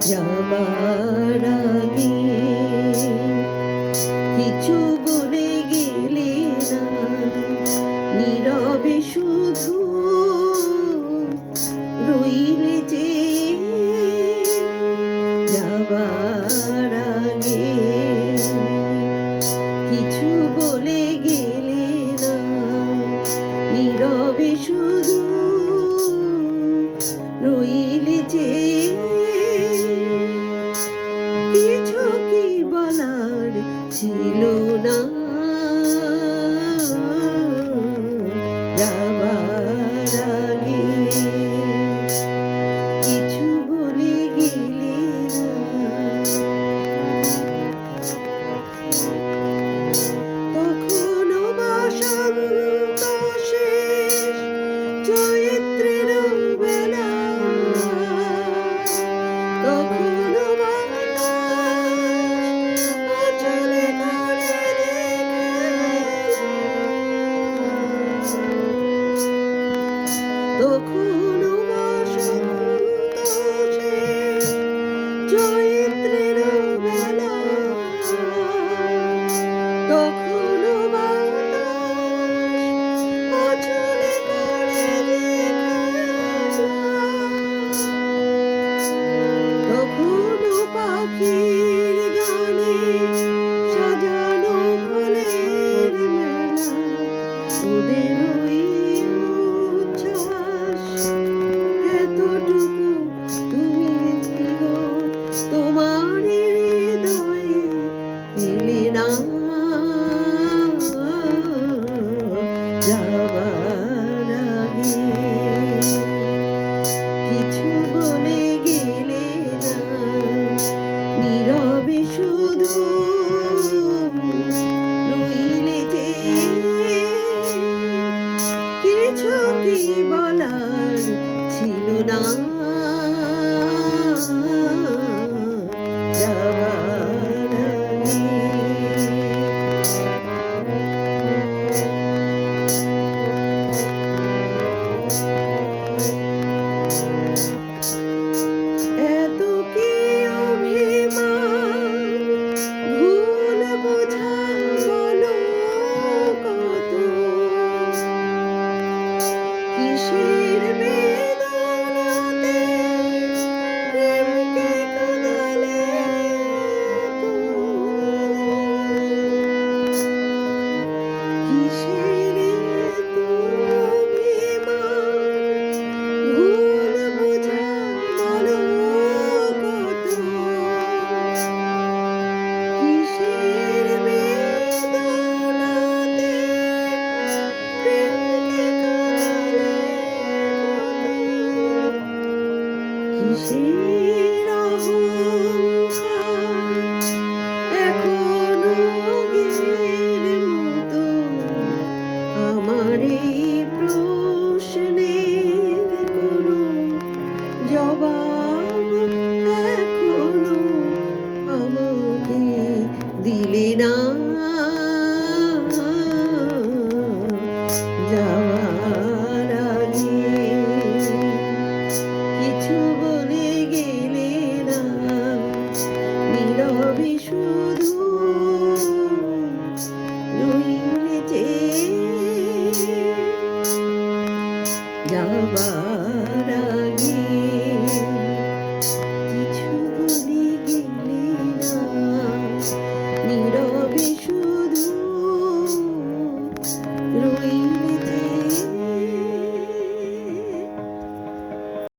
যাবার আগে কিছু বলে গেলে না, নীরবে শুধু রইলে যে। যাবার আগে কিছু বলে গেলে না, নীরবে শুধু রইলে যে। কিছু কি বলার ছিল না, যাবার আগে কিছু বলে গেলে না। তখনও বসন্ত শেষ, চৈত্রের বেলা, তখনও আঁচলে করে তখনও বসন্ত শেষ, চৈত্রের বেলা, তখনও আঁচলে করে তখনও পাখির গানে সাজানো ফুলের মেলা, ওদের ওই উচ্ছ্বাস এতটুকু তুমি ছিল, তোমার হৃদয়ে এলে না। যাবার আগে কিছু বলে গেলে না, নীরবে শুধু রইলে যে। কিছু কি বলার ছিল না, যাবার আগে। এত কি অভিমান, ভুল বোঝা বলো কত, কিসের বেদনাতে প্রেমকে কাঁদালে তো, কিসের এত অভিমান, ভুল বোঝা বলো কত, কিসের বেদনাতে প্রেমকে কাঁদালে কত, কিসের অহংকার এখনো আগের মতো, আমার এই প্রশ্নের কোনো জবাব